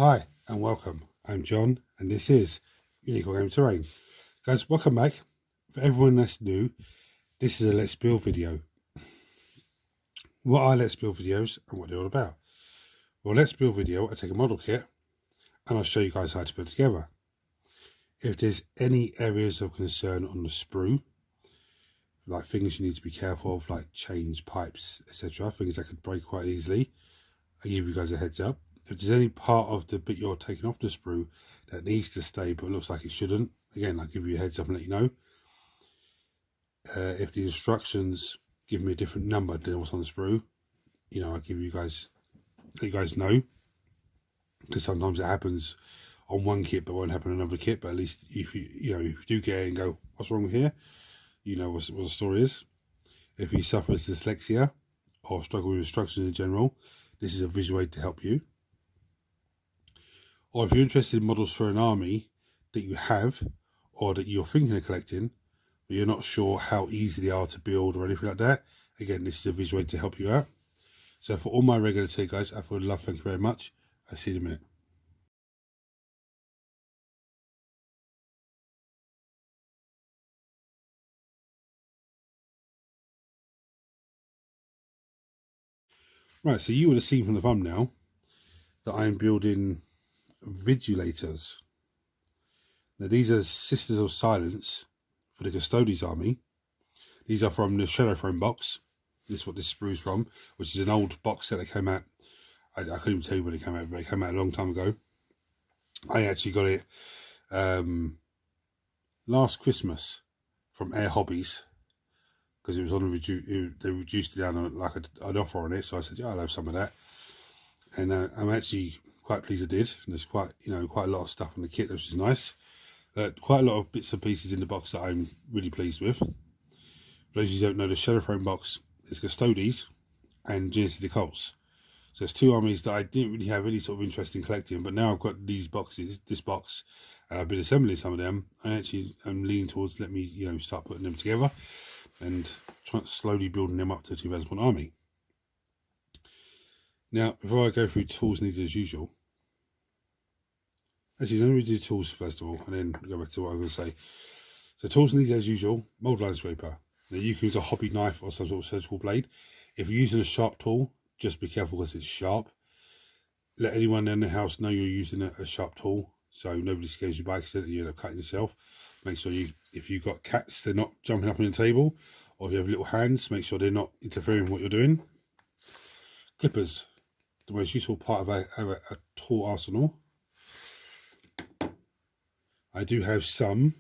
Hi and welcome. I'm John and this is Unique Game Terrain. Guys, welcome back. For everyone that's new, this is a Let's Build video. What are Let's Build videos and what they're all about? Well, Let's Build video, I take a model kit and I'll show you guys how to put it together. If there's any areas of concern on the sprue, like things you need to be careful of, like chains, pipes, etc., things that could break quite easily, I give you guys a heads up. If there's any part of the bit you're taking off the sprue that needs to stay but looks like it shouldn't, again, I'll give you a heads up and let you know. If the instructions give me a different number than what's on the sprue, I'll give you guys, let you guys know, because sometimes it happens on one kit but won't happen on another kit. But at least if you do get it and go, what's wrong here, you know what the story is. If you suffer with dyslexia or struggle with instructions in general, this is a visual aid to help you. Or if you're interested in models for an army that you have or that you're thinking of collecting, but you're not sure how easy they are to build or anything like that, again, this is a visual aid to help you out. So for all my regular tier guys, I would love, thank you very much. I'll see you in a minute. Right, so you would have seen from the thumbnail that I'm building Vigilators. Now these are Sisters of Silence for the Custodes army. These are from the Shadow Throne box. This is what this sprue's from, which is an old box set that came out. I couldn't even tell you when it came out, but it came out a long time ago. I actually got it last Christmas from Air Hobbies because it was on they reduced it down on like an offer on it. So I said, yeah, I'll have some of that. And I'm actually quite pleased I did. And there's quite a lot of stuff on the kit, which is nice. Quite a lot of bits and pieces in the box that I'm really pleased with. For those of you who don't know, the Shadow Throne box is Custodes and Genesee Cults. So it's two armies that I didn't really have any sort of interest in collecting, but now I've got these boxes, this box, and I've been assembling some of them. I actually am leaning towards let me, start putting them together and trying slowly building them up to a 2000 army. Now, before I go through tools needed as usual, actually, let me do tools first of all, and then go back to what I'm going to say. So tools needed as usual, mold line scraper. Now you can use a hobby knife or some sort of surgical blade. If you're using a sharp tool, just be careful because it's sharp. Let anyone in the house know you're using a sharp tool, so nobody scares you by accident and you end up cutting yourself. Make sure if you've got cats, they're not jumping up on the table, or if you have little hands, make sure they're not interfering with what you're doing. Clippers, the most useful part of a tool arsenal. I do have some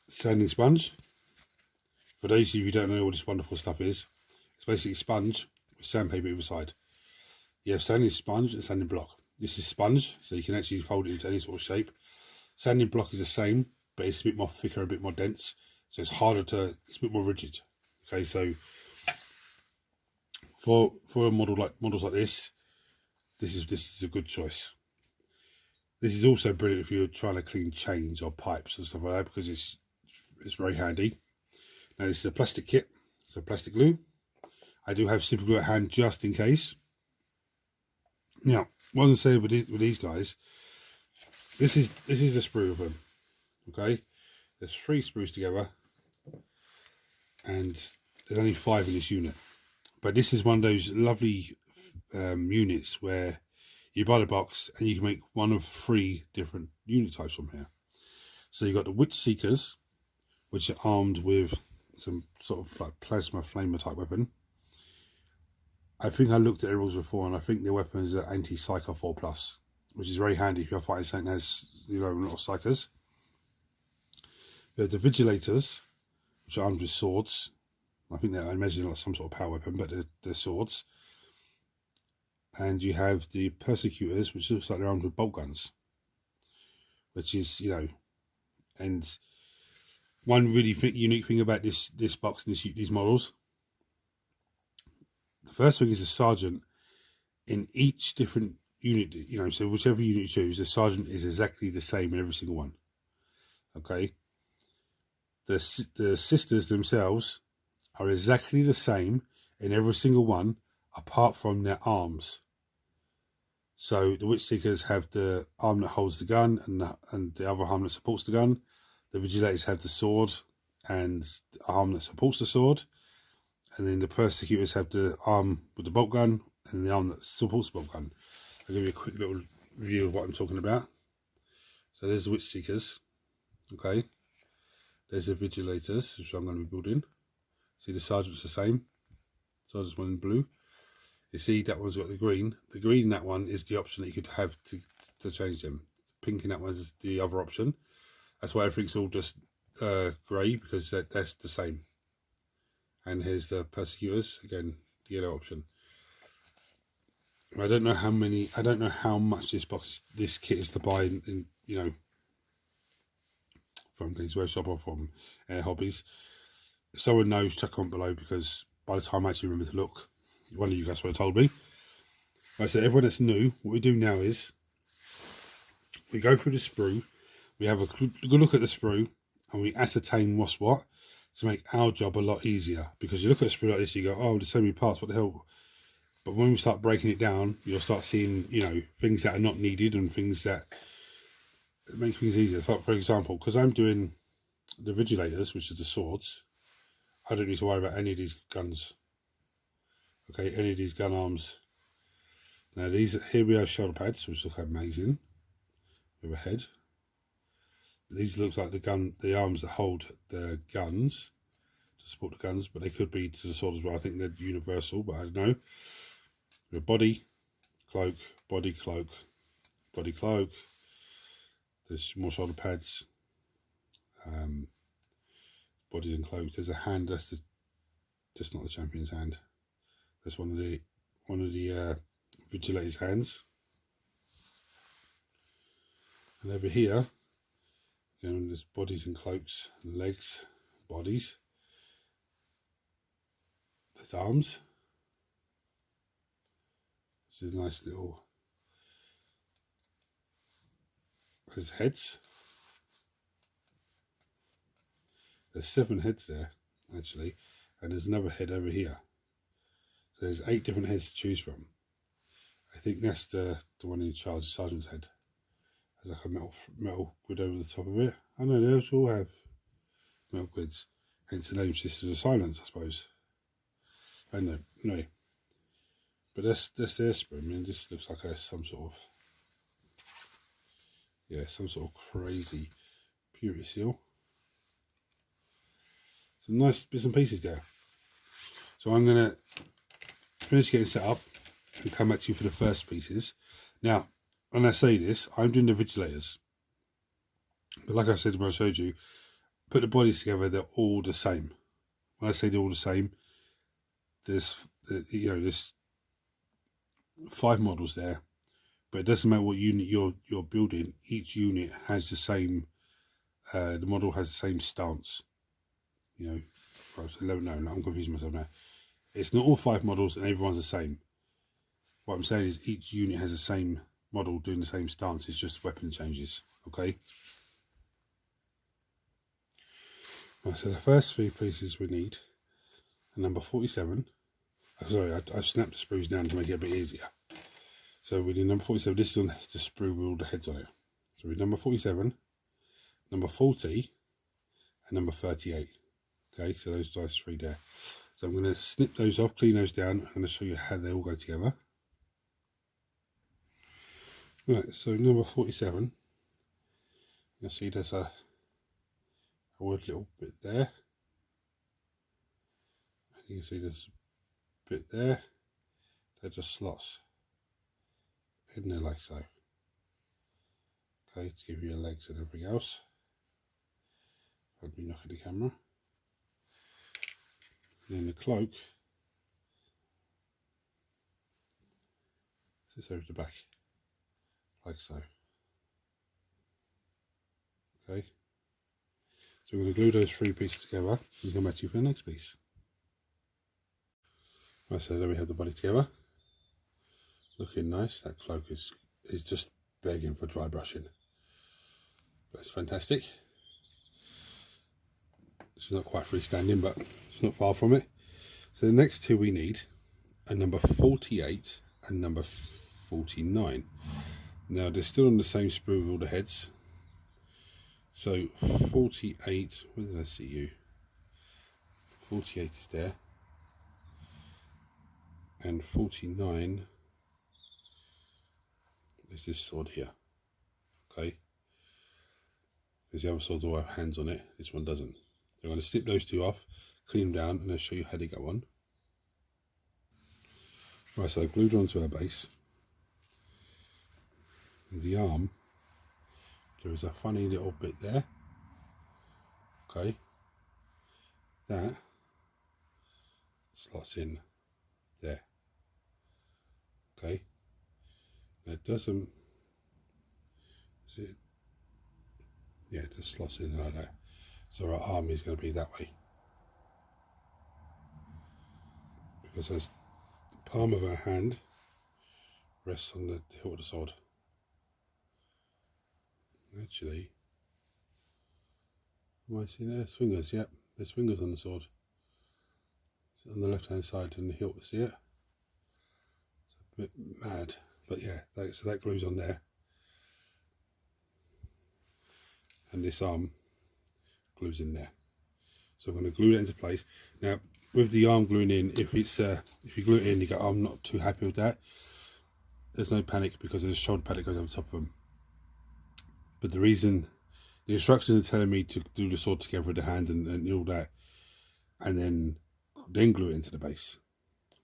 sanding sponge. For those of you who don't know what this wonderful stuff is, it's basically a sponge with sandpaper inside. You have sanding sponge and sanding block. This is sponge, so you can actually fold it into any sort of shape. Sanding block is the same, but it's a bit more thicker, a bit more dense, so it's harder to, it's a bit more rigid. Okay, so for a models like this is a good choice. This is also brilliant if you're trying to clean chains or pipes and stuff like that, because it's very handy. Now this is a plastic kit, so plastic glue. I do have super glue at hand just in case. Now, what I was going to say with these guys, this is the sprue of them. Okay, there's 3 sprues together, and there's only 5 in this unit. But this is one of those lovely units where you buy the box and you can make one of 3 different unit types from here. So you've got the Witch Seekers, which are armed with some sort of like plasma flamer type weapon. I think I looked at their rules before, and I think their weapons are anti-psycho 4+, which is very handy if you're fighting something that has a lot of psychers. You have the Vigilators, which are armed with swords. I think I imagine like some sort of power weapon, but they're swords. And you have the Persecutors, which looks like they're armed with bolt guns, which is, and one really unique thing about this box and these models. The first thing is the sergeant in each different unit, so whichever unit you choose, the sergeant is exactly the same in every single one. Okay. The sisters themselves are exactly the same in every single one, apart from their arms. So the Witch Seekers have the arm that holds the gun and the other arm that supports the gun. The Vigilators have the sword and the arm that supports the sword. And then the Persecutors have the arm with the bolt gun and the arm that supports the bolt gun. I'll give you a quick little review of what I'm talking about. So there's the Witch Seekers. Okay. There's the Vigilators, which I'm going to be building. See, the Sergeant's the same. Sergeant's one in blue. You see, that one's got the green. The green in that one is the option that you could have to change them. Pink in that one is the other option. That's why everything's all just grey, because that's the same. And here's the Persecutors, again, the yellow option. I don't know how much this kit is to buy in you know, from Games Workshop or from Air Hobbies. If someone knows, check on below, because by the time I actually remember to look, one of you guys would have told me. Right, so everyone that's new, what we do now is we go through the sprue, we have a good look at the sprue, and we ascertain what's what to make our job a lot easier. Because you look at a sprue like this, you go, oh, there's so many parts, what the hell? But when we start breaking it down, you'll start seeing, you know, things that are not needed and things that make things easier. So, for example, because I'm doing the Vigilators, which are the swords, I don't need to worry about any of these guns. Okay, any of these gun arms. Now here we have shoulder pads, which look amazing. We have a head. These look like the arms that hold the guns, to support the guns, but they could be to the sword as well. I think they're universal, but I don't know. We have body, cloak, body, cloak, body, cloak. There's more shoulder pads. Bodies and cloaks. There's a hand. That's not the champion's hand. That's one of the Vigilators' hands. And over here, you know, there's bodies and cloaks, legs, bodies. There's arms. Which is a nice little. There's heads. There's 7 heads there, actually, and there's another head over here. So there's 8 different heads to choose from. I think that's the one in charge, the sergeant's head. There's like a metal grid over the top of it. I know they all have metal grids, hence the name Sisters of Silence, I suppose. I know, no. But that's their sprue. I mean, this looks like some sort of crazy purity seal. Some nice bits and pieces there. So I'm going to finish getting set up and come back to you for the first pieces. Now, when I say this, I'm doing the Vigilators. But like I said when I showed you, put the bodies together, they're all the same. When I say they're all the same, there's 5 models there. But it doesn't matter what unit you're building, each unit has the same, the model has the same stance. You know, I'm confusing myself now. It's not all 5 models and everyone's the same. What I'm saying is each unit has the same model doing the same stance. It's just weapon changes. Okay. Right, so the first 3 pieces we need are number 47. Sorry, I've snapped the sprues down to make it a bit easier. So we need number 47. This is on the sprue with all the heads on it. So we need number 47, number 40, and number 38. Okay, so those 3 there. So I'm going to snip those off, clean those down. I'm going to show you how they all go together. Right, so number 47. You'll see there's a weird little bit there. You can see there's a bit there. They're just slots in there like so. Okay, to give you your legs and everything else. I'll be knocking the camera. And then the cloak sits over the back, like so. Okay, so we're going to glue those 3 pieces together and come back to you for the next piece. Right, so there we have the body together. Looking nice. That cloak is just begging for dry brushing. That's fantastic. It's not quite freestanding, but it's not far from it. So the next 2 we need are number 48 and number 49. Now they're still on the same sprue with all the heads. So 48, where did I see you? 48 is there. And 49 is this sword here. Okay. Because the other swords all have hands on it, this one doesn't. So I'm going to snip those two off, clean them down, and I'll show you how they go on. Right, so I glued onto our base. And the arm, there is a funny little bit there. Okay. That slots in there. Okay. Now it doesn't, is it? Yeah, it just slots in like that. So our arm is going to be that way. Because as the palm of our hand rests on the hilt of the sword. Actually, am I seeing there's fingers? Yep, there's fingers on the sword. It's on the left hand side and the hilt, see it? It's a bit mad, but yeah, so that glues on there. And this arm glues in there. So I'm going to glue that into place. Now, with the arm gluing in, if you glue it in, you go, I'm not too happy with that. There's no panic because there's a shoulder pad that goes over top of them. But the reason, the instructions are telling me to do the sword together with the hand and all that, and then glue it into the base.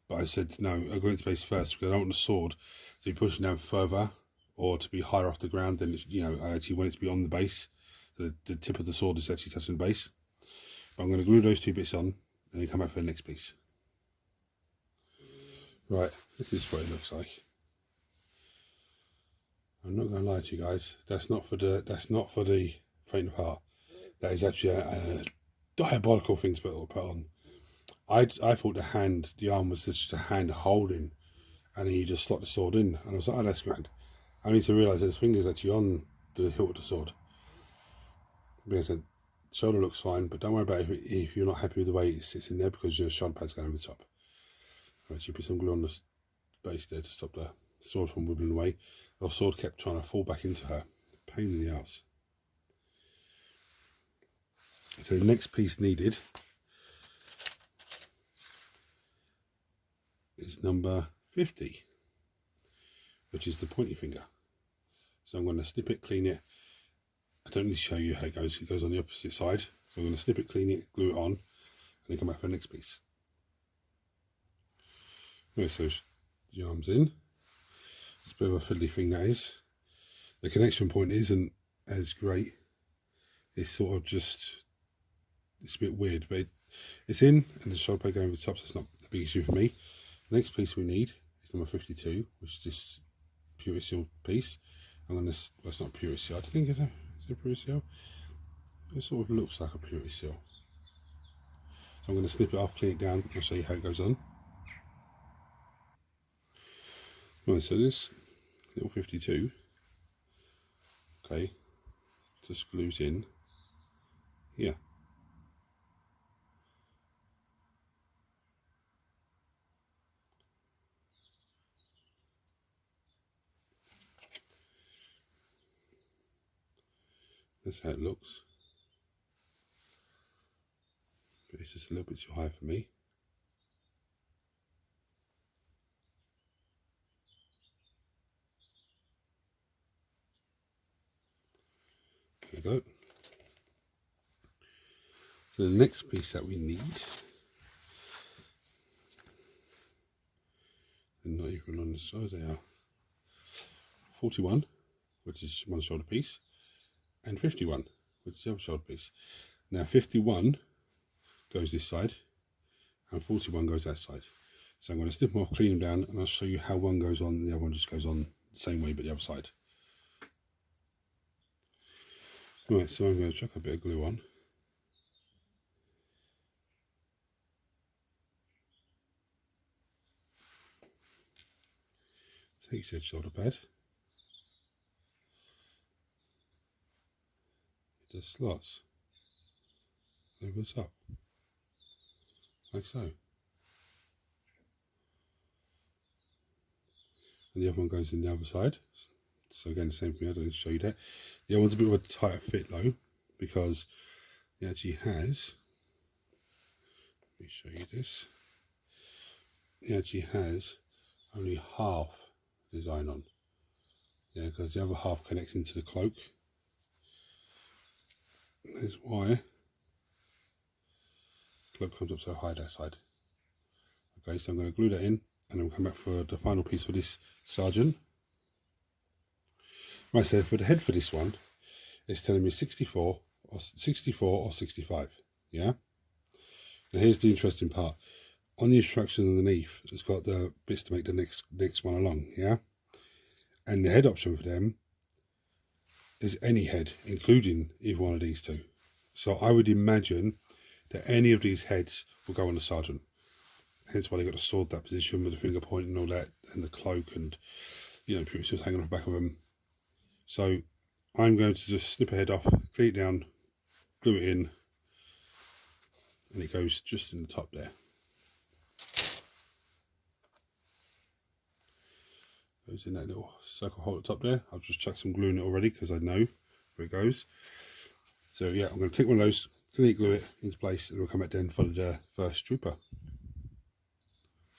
But I said, no, I'll glue it into the base first because I don't want the sword to be pushing down further or to be higher off the ground than, you know, I actually want it to be on the base. So the tip of the sword is actually touching the base. But I'm going to glue those two bits on and then come back for the next piece. Right, this is what it looks like. I'm not going to lie to you guys. That's not for the faint of heart. That is actually a diabolical thing to put on. I thought the arm was just a hand holding, and then you just slot the sword in. And I was like, oh, that's grand. I need to realise there's fingers actually on the hilt of the sword. Because the shoulder looks fine, but don't worry about it if you're not happy with the way it sits in there because your shoulder pad's going over the top. Right, you put some glue on the base there to stop the sword from wibbling away. The sword kept trying to fall back into her. Pain in the arse. So the next piece needed is number 50, which is the pointy finger. So I'm going to snip it, clean it. I don't need to show you how it goes. It goes on the opposite side. So I'm going to snip it, clean it, glue it on, and then come back for the next piece. Right, so the arm's in. It's a bit of a fiddly thing, that is. The connection point isn't as great. It's sort of just, it's a bit weird, but it's in, and the shoulder pad going over the top, so it's not the big issue for me. The next piece we need is number 52, which is this pure seal piece. I'm going to, well, it's not pure seal, I think it's a pure seal. It sort of looks like a pure seal. So I'm going to snip it off, clean it down, and I'll show you how it goes on. Right, so this little 52, okay, just glues in here. That's how it looks. But it's just a little bit too high for me. There we go. So the next piece that we need, and not even on the side, they are 41, which is one shoulder piece, and 51, which is the other shoulder piece. Now 51 goes this side, and 41 goes that side. So I'm going to snip them off, clean them down, and I'll show you how one goes on and the other one just goes on the same way but the other side. Right, so I'm going to chuck a bit of glue on. Take said shoulder pad. It just slots over the top, like so. and the other one goes in the other side. So again, the same thing, I don't need to show you that. The other one's a bit of a tighter fit though, because it actually has, let me show you this, it actually has only half design on. Yeah, because the other half connects into the cloak. That's why the cloak comes up so high that side. Okay, so I'm going to glue that in, and then we'll come back for the final piece for this sergeant. Right, so for the head for this one, it's telling me 64 or 65. Yeah. Now here's the interesting part. On the instructions underneath, it's got the bits to make the next one along. Yeah. And the head option for them is any head, including either one of these two. So I would imagine that any of these heads will go on the sergeant. Hence why they got the sword that position with the finger point and all that, and the cloak, and you know, people just hanging off the back of them. So I'm going to just snip a head off, clean it down, glue it in, and it goes just in the top there. Goes in that little circle hole at the top there. I've just chucked some glue in it already because I know where it goes. So yeah, I'm going to take one of those, clean glue it into place, and we'll come back then for the first trooper.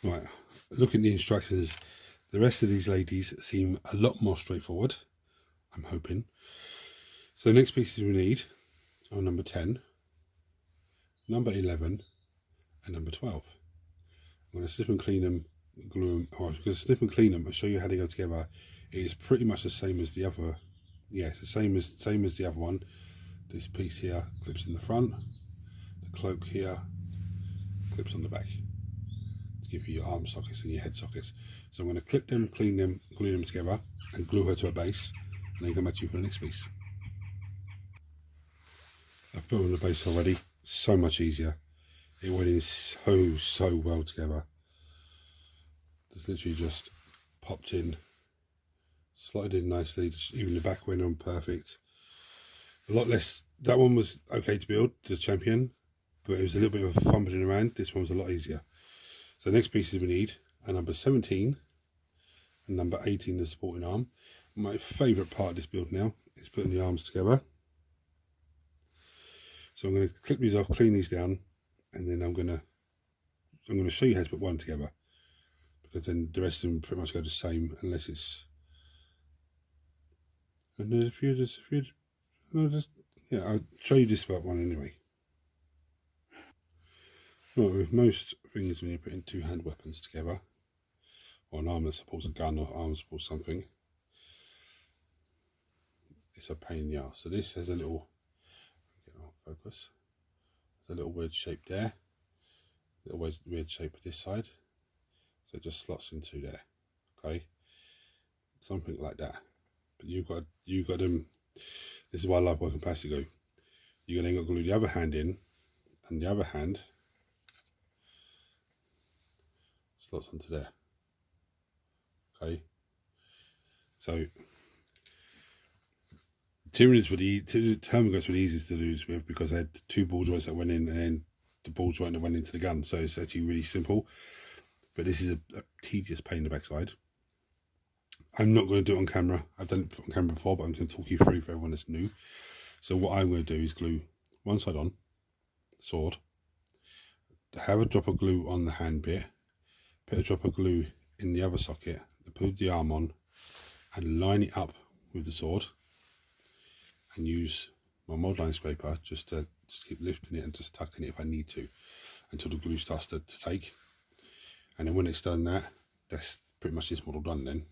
Right, look at the instructions. The rest of these ladies seem a lot more straightforward, I'm hoping. So the next pieces we need are number 10, number 11, and number 12. I'm going to snip and clean them, glue them, or I'm going to snip and clean them and show you how they go together. It is pretty much the same as the other. Yeah, it's the same as the other one. This piece here clips in the front, the cloak here clips on the back to give you your arm sockets and your head sockets. So I'm going to clip them, clean them, glue them together, and glue her to a base, and then come back to you for the next piece. I've put on the base already, so much easier. It went in so well together. It's literally just popped in, slotted in nicely, even the back went on perfect. A lot less, that one was okay to build, the champion, but it was a little bit of fumbling around. This one was a lot easier. So the next pieces we need are number 17 and number 18, the supporting arm. My favourite part of this build now is putting the arms together. So I'm going to clip these off, clean these down, and then I'm going to show you how to put one together, because then the rest of them pretty much go the same, unless it's, and there's a few, yeah, I'll show you this one anyway. Right, with most things when you're putting two hand weapons together, or an arm that supports a gun or arm supports something, it's a pain in the arse. So this has a little, get on focus, there's a little weird shape there, a little weird shape this side, so it just slots into there. Okay, something like that. But you've got them. This is why I love working plastic glue. You're then got to glue the other hand in, and the other hand slots onto there. Okay, so Tyranids were the Termagants were the easiest to lose with, because I had two ball joints that went in, and then the ball joint that went into the gun. So it's actually really simple. But this is a tedious pain in the backside. I'm not going to do it on camera. I've done it on camera before, but I'm going to talk you through for everyone that's new. So what I'm going to do is glue one side on, sword, have a drop of glue on the hand bit, put a drop of glue in the other socket, put the arm on, and line it up with the sword, and use my mold line scraper just to keep lifting it and just tucking it if I need to, until the glue starts to take. And then when it's done that, that's pretty much this model done then.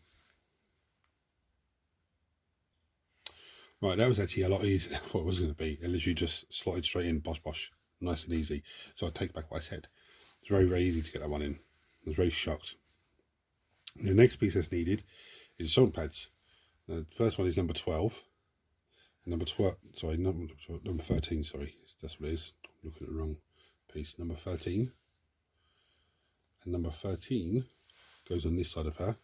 Right, that was actually a lot easier than I thought it was going to be. It literally just slotted straight in, bosh bosh, nice and easy. So I take back what I said. It's very, very easy to get that one in. I was very shocked. The next piece that's needed is the shoulder pads. The first one is number 12. Number 13, sorry. That's what it is. I'm looking at the wrong piece. Number 13. And number 13 goes on this side of her.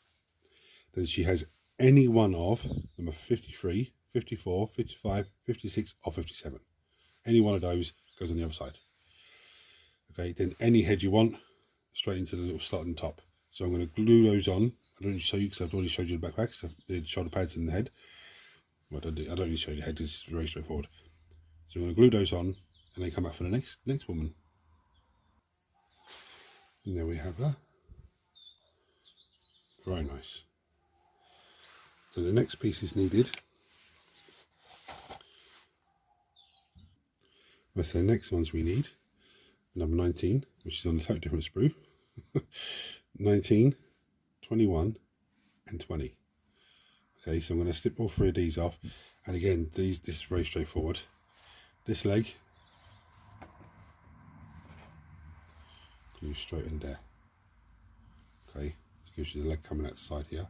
Then she has any one of number 53, 54, 55, 56, or 57. Any one of those goes on the other side. Okay, then any head you want, straight into the little slot on top. So I'm going to glue those on I don't need to show you because I've already showed you the backpacks, the shoulder pads and the head. Well, I don't need to show you the head, it's very straightforward. So we're going to glue those on and then come back for the next woman. And there we have her. Very nice. So the next piece is needed. So the next ones we need, number 19, which is on a totally different sprue. 19, 21 and 20. Okay, so I'm going to snip all three of these off, and again this is very straightforward. This leg, glue straight in there. Okay, so it gives you the leg coming out the side here.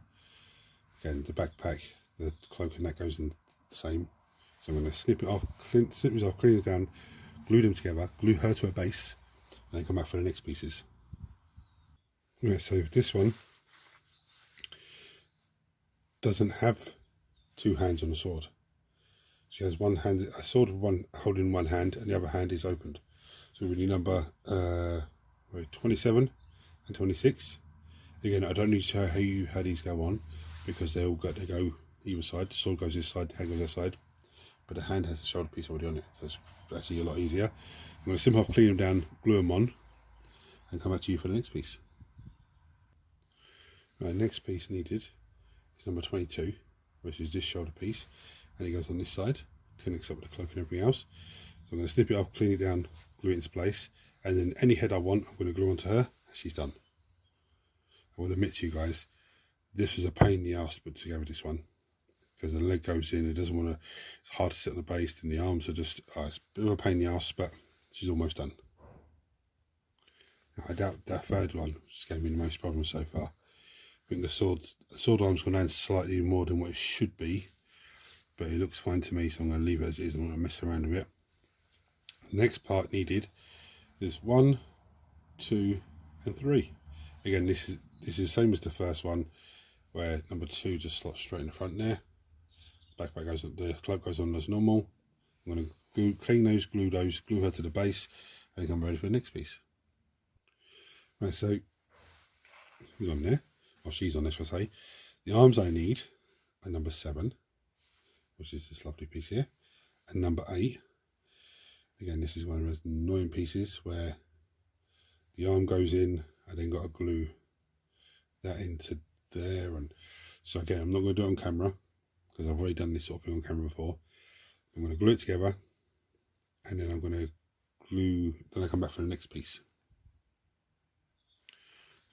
Again, the backpack, the cloak and that goes in the same. So I'm going to snip it off, clean these down, glue them together, glue her to a base, and then come back for the next pieces. Right, so this one doesn't have two hands on the sword. She has one hand, a sword with one holding one hand, and the other hand is opened. So we need number 27 and 26. Again, I don't need to show how these go on because they all got to go either side. The sword goes this side, the hand goes this side, but the hand has the shoulder piece already on it, so it's actually a lot easier. I'm going to simply clean them down, glue them on, and come back to you for the next piece. Right, next piece needed is number 22, which is this shoulder piece, and it goes on this side, connects up with the cloak and everything else. So I'm going to snip it off, clean it down, glue it into place, and then any head I want, I'm going to glue onto her, and she's done. I will admit to you guys, this was a pain in the ass to put together, this one, because the leg goes in, it doesn't want to, it's hard to sit on the base, and the arms are just, it's a bit of a pain in the ass, but she's almost done. Now, I doubt that third one just gave me the most problems so far. I think the sword arm's gone down slightly more than what it should be, but it looks fine to me, so I'm going to leave it as it is. I'm going to mess around with it. The next part needed is 1, 2 and 3. Again, this is the same as the first one, where number 2 just slots straight in the front there. Backpack goes on, the cloak goes on as normal. I'm going to clean those, glue her to the base, and then I'm ready for the next piece. Right, so who's on there? Well, she's on this, I say. The arms I need are number 7, which is this lovely piece here, and number 8. Again, this is one of those annoying pieces where the arm goes in, and then got to glue that into there. And so again, I'm not going to do it on camera because I've already done this sort of thing on camera before. I'm going to glue it together, and then I'm going to glue. Then I come back for the next piece.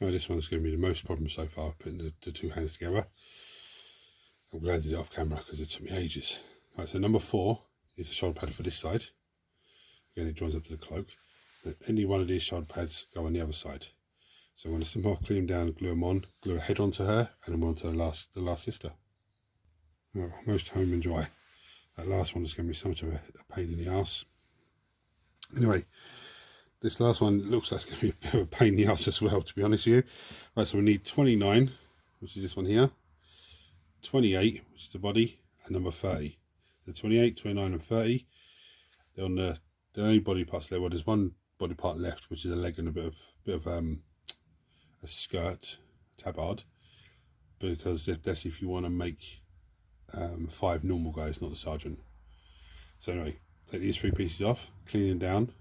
Now this one's going to be the most problem so far, putting the two hands together. I'm glad I did it off camera because it took me ages. Right, so number 4 is the shoulder pad for this side. Again, it joins up to the cloak. Any one of these shoulder pads go on the other side. So I'm going to simply clean them down, glue them on, glue a head onto her, and then onto the last sister. We're almost home and dry. That last one is going to be so much of a pain in the ass. Anyway, this last one looks like it's going to be a bit of a pain in the ass as well, to be honest with you. Right, so we need 29, which is this one here, 28, which is the body, and number 30. The 28, 29 and 30, they're on the only body parts there. Well, there's one body part left, which is a leg and a bit of a skirt, tabard, because that's if you want to make 5 normal guys, not the sergeant. So anyway, take these 3 pieces off, clean them down.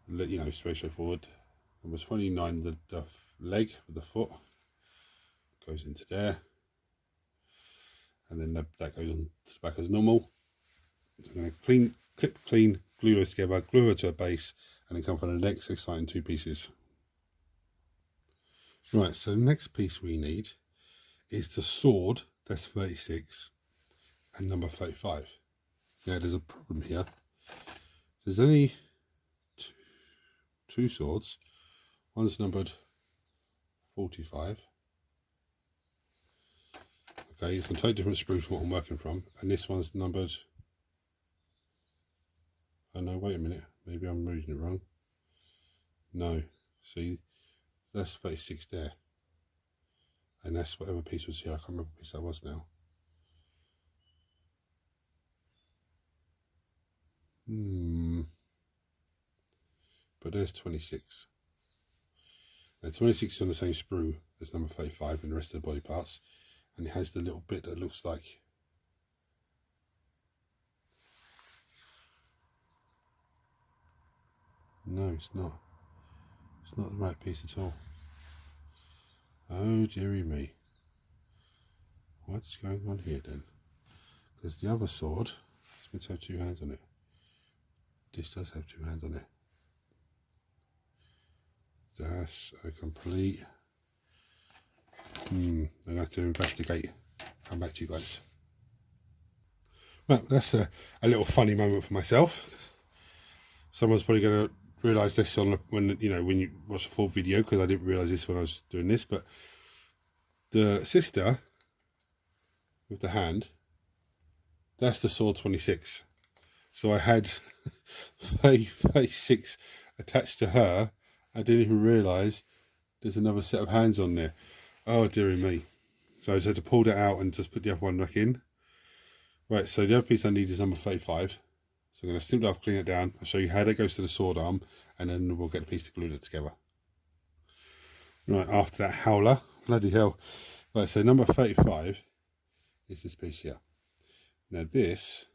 You know, it's very straightforward. Number 29, the leg with the foot goes into there, and then that goes on to the back as normal. So I'm going to clip, clean, glue those together, glue her to a base, and then come for the next exciting 2 pieces. Right, so the next piece we need is the sword. That's 36 and number 35. Now there's a problem here. There's only two swords. One's numbered 45. Okay, it's a totally different sprue from what I'm working from, and this one's numbered. Oh no, wait a minute. Maybe I'm reading it wrong. No, see, that's 36 there, and that's whatever piece was here. I can't remember what piece that was now. But there's 26. Now 26 is on the same sprue There's number 35 and the rest of the body parts. And it has the little bit that looks like, no, it's not. It's not the right piece at all. Oh dearie me. What's going on here then? Because the other sword is meant to have 2 hands on it. This does have 2 hands on it. That's a complete... I'm going to have to investigate. Come back to you guys. Well, that's a little funny moment for myself. Someone's probably going to realise this on when you watch the full video, because I didn't realise this when I was doing this. But the sister with the hand, that's the sword 26. So I had 36 attached to her. I didn't even realise there's another set of hands on there. Oh dearie me. So I just had to pull that out and just put the other one back in. Right, so the other piece I need is number 35. So I'm going to snip it off, clean it down. I'll show you how that goes to the sword arm, and then we'll get a piece to glue it together. Right, after that howler, bloody hell. Right, so number 35 is this piece here. Now this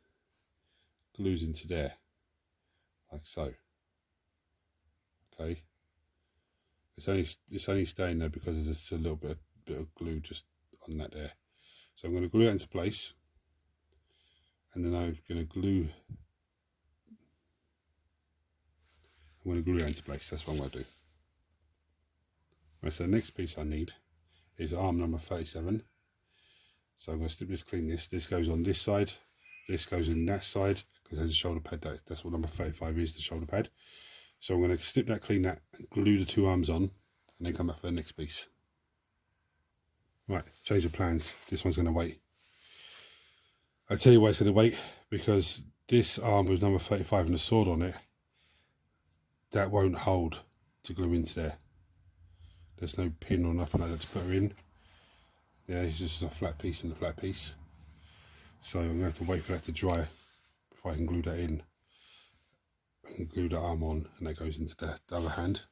glues into there, like so. Okay. It's only staying there because there's just a little bit of glue just on that there. So I'm going to glue it into place, and then I'm going to glue it into place. That's what I'm going to do. Right, so the next piece I need is arm number 37. So I'm going to snip this, clean this. This goes on this side. This goes in that side, because there's a shoulder pad. That's what number 35 is, the shoulder pad. So I'm going to snip that, clean that, and glue the 2 arms on, and then come back for the next piece. Right, change of plans. This one's going to wait. I tell you why it's going to wait, because this arm with number 35 and the sword on it, that won't hold to glue into there. There's no pin or nothing like that to put her in. Yeah, it's just a flat piece and a flat piece. So I'm going to have to wait for that to dry before I can glue that in. I can glue the arm on, and that goes into the other hand.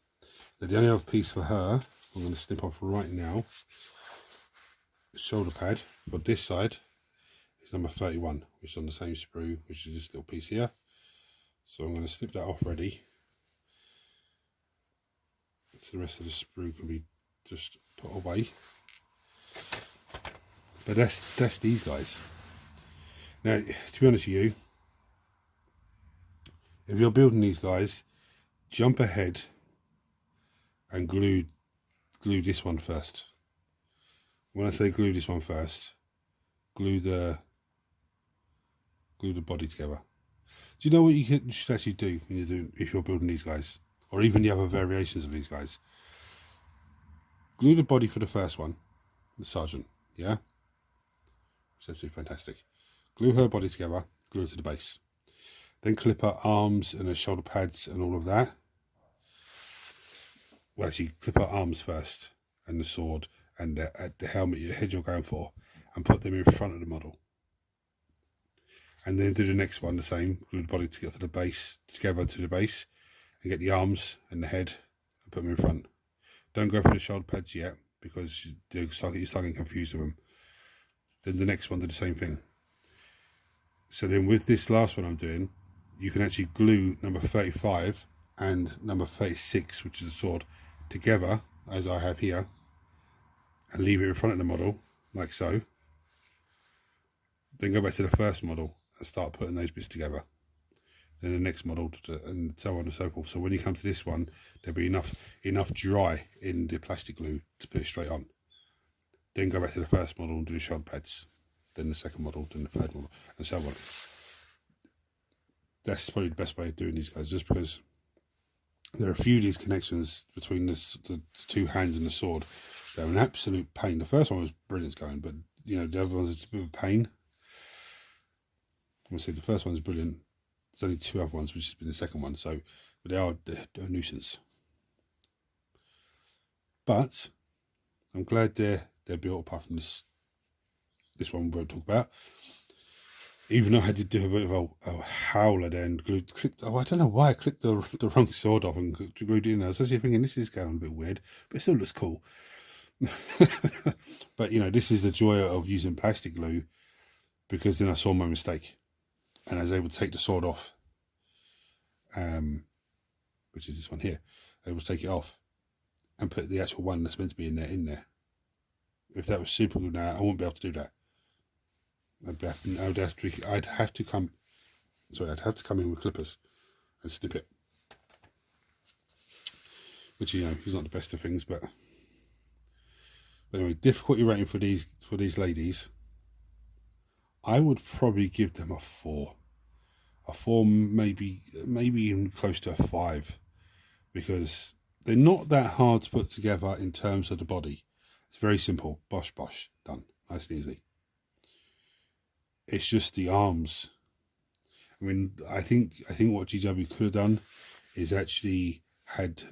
Now the only other piece for her, I'm going to snip off right now. The shoulder pad for this side is number 31, which is on the same sprue, which is this little piece here. So I'm going to snip that off ready. So the rest of the sprue can be just put away. But that's these guys. Now, to be honest with you, if you're building these guys, jump ahead and glue this one first. When I say glue this one first, glue the body together. Do you know what you should actually do when if you're building these guys, or even the other variations of these guys? Glue the body for the first one, the sergeant, yeah? It's absolutely fantastic. Glue her body together, glue it to the base. Then clip her arms and her shoulder pads and all of that. Well, actually, clip her arms first, and the sword, and the helmet, your head you're going for, and put them in front of the model. And then do the next one the same. Glue the body together to the base, and get the arms and the head and put them in front. Don't go for the shoulder pads yet, because you're starting getting confused with them. Then the next one, do the same thing. So then with this last one I'm doing, you can actually glue number 35 and number 36, which is a sword, together, as I have here, and leave it in front of the model, like so. Then go back to the first model and start putting those bits together. Then the next model, and so on and so forth. So when you come to this one, there'll be enough dry in the plastic glue to put it straight on. Then go back to the first model and do the shoulder pads. Then the second model, then the third model, and so on. That's probably the best way of doing these guys, just because there are a few of these connections between the 2 hands and the sword. They're an absolute pain. The first one was brilliant going, but the other one's a bit of a pain. I'm going to say the first one's brilliant. There's only 2 other ones, which has been the second one, so but they're a nuisance. But I'm glad they're built apart from this one we won't talk about. Even though I had to do a bit of a howler then, I don't know why I clicked the wrong sword off and glued it in. I was actually thinking this is going a bit weird, but it still looks cool. But you know, this is the joy of using plastic glue, because then I saw my mistake and I was able to take the sword off, which is this one here. I was able to take it off and put the actual one that's meant to be in there. If that was super glue now, I wouldn't be able to do that. I'd have to come in with clippers and snip it, which, you know, is not the best of things. But anyway, difficulty rating for these ladies, I would probably give them a 4. A 4, maybe even close to a 5, because they're not that hard to put together in terms of the body. It's very simple. Bosh, bosh, done. Nice and easy. It's just the arms. I mean, I think what GW could have done is actually had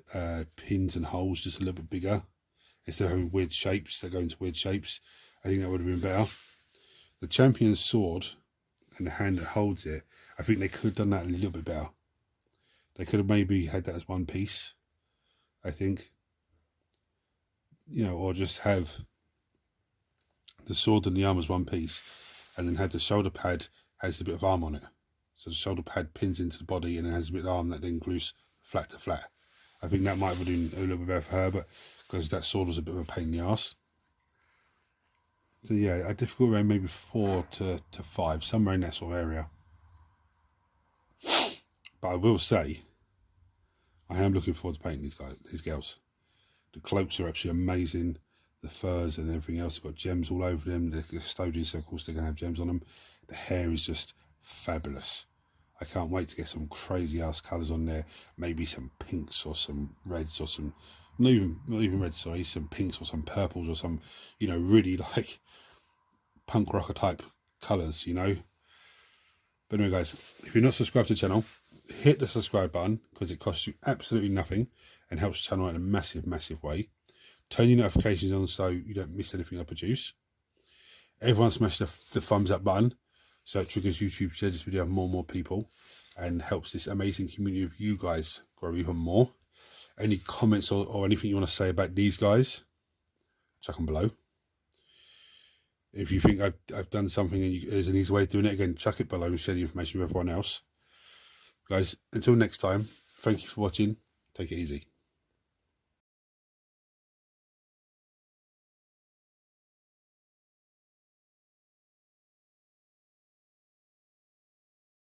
pins and holes just a little bit bigger, instead of having weird shapes that go into weird shapes. I think that would have been better. The champion's sword and the hand that holds it, I think they could have done that a little bit better. They could have maybe had that as one piece, I think. You know, or just have the sword and the arm as one piece, and then have the shoulder pad has a bit of arm on it. So the shoulder pad pins into the body and it has a bit of arm that then glues flat to flat. I think that might have been a little bit better for her, but because that sword was a bit of a pain in the arse. So yeah, a difficult around maybe 4 to 5, somewhere in that sort of area. But I will say, I am looking forward to painting these girls. The cloaks are absolutely amazing. The furs and everything else have got gems all over them. The custodians, so of course, they're going to have gems on them. The hair is just fabulous. I can't wait to get some crazy ass colours on there. Maybe some pinks or some reds or some, not even reds, sorry, some pinks or some purples or some, you know, really like punk rocker type colours, you know. But anyway, guys, if you're not subscribed to the channel, hit the subscribe button, because it costs you absolutely nothing and helps the channel in a massive, massive way. Turn your notifications on so you don't miss anything I produce. Everyone smash the thumbs up button, so it triggers YouTube to share this video with more and more people and helps this amazing community of you guys grow even more. Any comments or anything you want to say about these guys, chuck them below. If you think I've done something and there's an easy way of doing it, again, chuck it below and share the information with everyone else. Guys, until next time, thank you for watching. Take it easy.